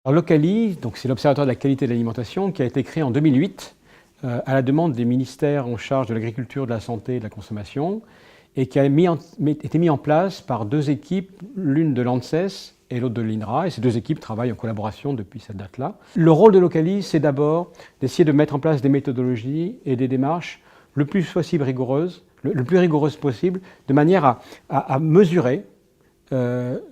Alors, l'OCALI, donc c'est l'Observatoire de la qualité de l'alimentation, qui a été créé en 2008 à la demande des ministères en charge de l'agriculture, de la santé et de la consommation, et qui a été mis en place par deux équipes, l'une de l'ANSES et l'autre de l'INRA, et ces deux équipes travaillent en collaboration depuis cette date-là. Le rôle de l'OCALI, c'est d'abord d'essayer de mettre en place des méthodologies et des démarches le plus possible rigoureuses, le plus rigoureuses possible, de manière à mesurer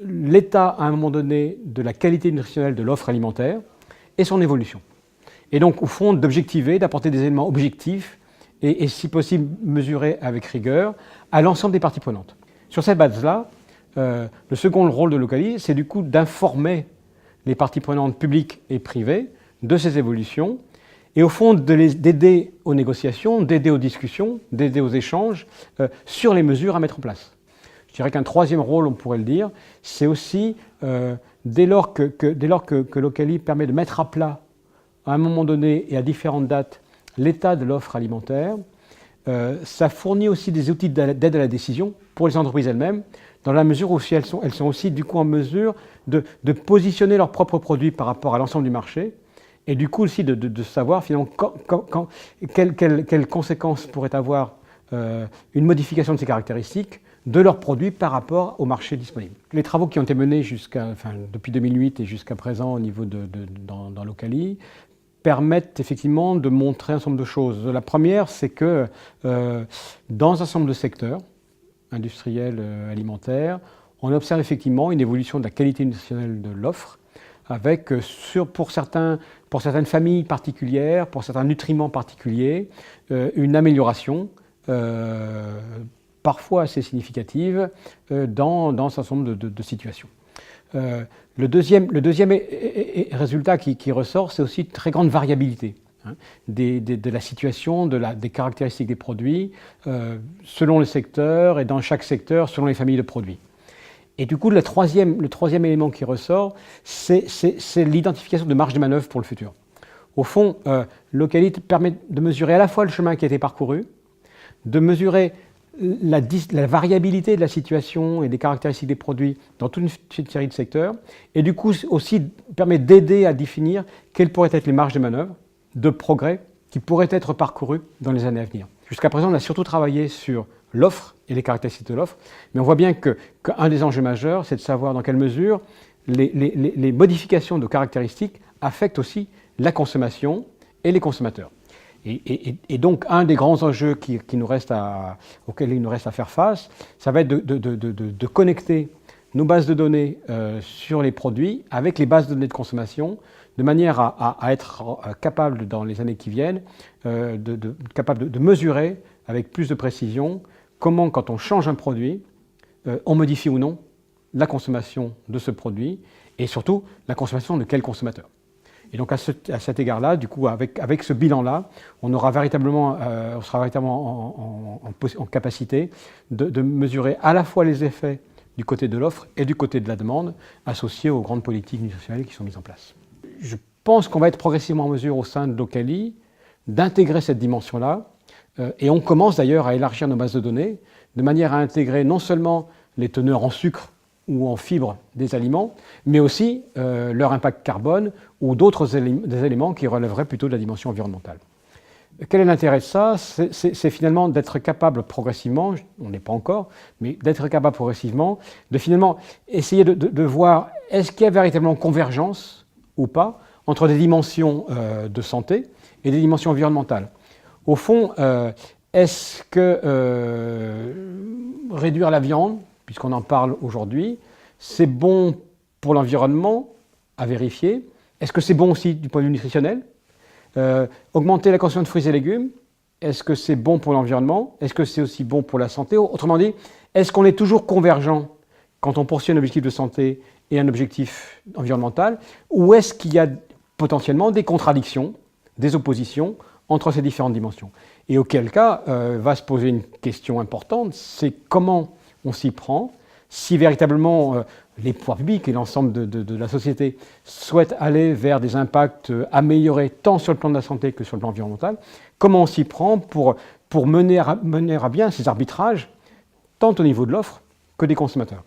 l'état à un moment donné de la qualité nutritionnelle de l'offre alimentaire et son évolution. Et donc, au fond, d'objectiver, d'apporter des éléments objectifs et si possible mesurés avec rigueur à l'ensemble des parties prenantes. Sur cette base-là, le second rôle de l'OCALI, c'est du coup d'informer les parties prenantes publiques et privées de ces évolutions et au fond d'aider aux négociations, d'aider aux discussions, d'aider aux échanges sur les mesures à mettre en place. Je dirais qu'un troisième rôle, on pourrait le dire, c'est aussi, dès lors que l'OCALI permet de mettre à plat, à un moment donné et à différentes dates, l'état de l'offre alimentaire, ça fournit aussi des outils d'aide à la décision pour les entreprises elles-mêmes, dans la mesure où elles sont aussi du coup en mesure de positionner leurs propres produits par rapport à l'ensemble du marché, et du coup aussi de savoir finalement quelles conséquences pourrait avoir une modification de ces caractéristiques de leurs produits par rapport au marché disponible. Les travaux qui ont été menés depuis 2008 et jusqu'à présent au niveau dans l'OCALI permettent effectivement de montrer un certain nombre de choses. La première, c'est que dans un certain nombre de secteurs industriels, alimentaires, on observe effectivement une évolution de la qualité nutritionnelle de l'offre, avec pour certaines familles particulières, pour certains nutriments particuliers, une amélioration parfois assez significative dans un certain nombre de situations. Le deuxième résultat qui ressort, c'est aussi une très grande variabilité de la situation, des caractéristiques des produits, selon le secteur et dans chaque secteur, selon les familles de produits. Et du coup, le troisième élément qui ressort, c'est l'identification de marge de manœuvre pour le futur. Au fond, l'OCALI permet de mesurer à la fois le chemin qui a été parcouru, de mesurer la variabilité de la situation et des caractéristiques des produits dans toute une série de secteurs, et du coup aussi permet d'aider à définir quelles pourraient être les marges de manœuvre, de progrès qui pourraient être parcourues dans les années à venir. Jusqu'à présent, on a surtout travaillé sur l'offre et les caractéristiques de l'offre, mais on voit bien qu'un des enjeux majeurs, c'est de savoir dans quelle mesure les modifications de caractéristiques affectent aussi la consommation et les consommateurs. Et donc, un des grands enjeux auxquels il nous reste à faire face, ça va être de connecter nos bases de données sur les produits avec les bases de données de consommation, de manière à être capable, dans les années qui viennent, capable de mesurer avec plus de précision comment, quand on change un produit, on modifie ou non la consommation de ce produit, et surtout la consommation de quel consommateur. Et donc à cet égard-là, du coup, avec ce bilan-là, on sera véritablement en capacité de mesurer à la fois les effets du côté de l'offre et du côté de la demande, associés aux grandes politiques nutritionnelles qui sont mises en place. Je pense qu'on va être progressivement en mesure au sein de l'OCALI d'intégrer cette dimension-là, et on commence d'ailleurs à élargir nos bases de données, de manière à intégrer non seulement les teneurs en sucre ou en fibres des aliments, mais aussi leur impact carbone ou d'autres éléments qui relèveraient plutôt de la dimension environnementale. Quel est l'intérêt de ça? C'est finalement d'être capable progressivement, on n'est pas encore, mais d'être capable progressivement de finalement essayer de voir est-ce qu'il y a véritablement convergence ou pas entre des dimensions de santé et des dimensions environnementales. Au fond, est-ce que réduire la viande, puisqu'on en parle aujourd'hui, c'est bon pour l'environnement, à vérifier. Est-ce que c'est bon aussi du point de vue nutritionnel? Augmenter la consommation de fruits et légumes, est-ce que c'est bon pour l'environnement? Est-ce que c'est aussi bon pour la santé? Autrement dit, est-ce qu'on est toujours convergent quand on poursuit un objectif de santé et un objectif environnemental? Ou est-ce qu'il y a potentiellement des contradictions, des oppositions entre ces différentes dimensions? Et auquel cas, va se poser une question importante, c'est comment on s'y prend, si véritablement les pouvoirs publics et l'ensemble de la société souhaitent aller vers des impacts améliorés tant sur le plan de la santé que sur le plan environnemental, comment on s'y prend pour mener à bien ces arbitrages, tant au niveau de l'offre que des consommateurs.